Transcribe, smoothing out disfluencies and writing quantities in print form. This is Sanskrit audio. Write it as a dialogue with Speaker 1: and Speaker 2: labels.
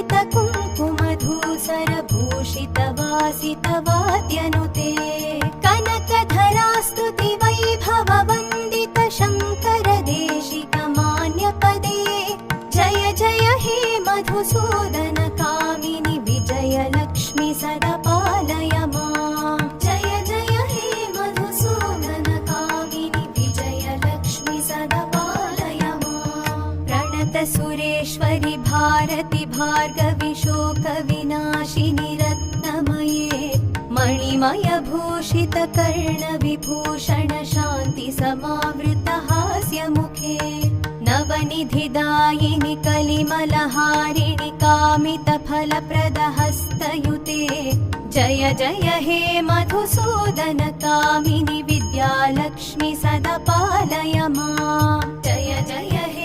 Speaker 1: कुङ्कुमधूसरभूषितवासितवाद्यनुते कनकधरास्तुति वैभववन्दित शङ्कर देशिकमान्यपदे जय जय हे मधुसूदन कामिनि विजयलक्ष्मि सदा पालय माम् जय जय हे मधुसूदन कामिनि विजयलक्ष्मि सदा पालय माम् प्रणत सुरेश्वरि भारति भार्गवि शोकविनाशिनि रत्नमये मणिमय भूषित कर्णविभूषण शान्ति समावृत हास्यमुखे नवनिधिदायिनि कलिमलहारिणि कामितफलप्रद हस्तयुते जय जय हे मधुसूदन कामिनि विद्यालक्ष्मि सदा पालय माम् जय जय हे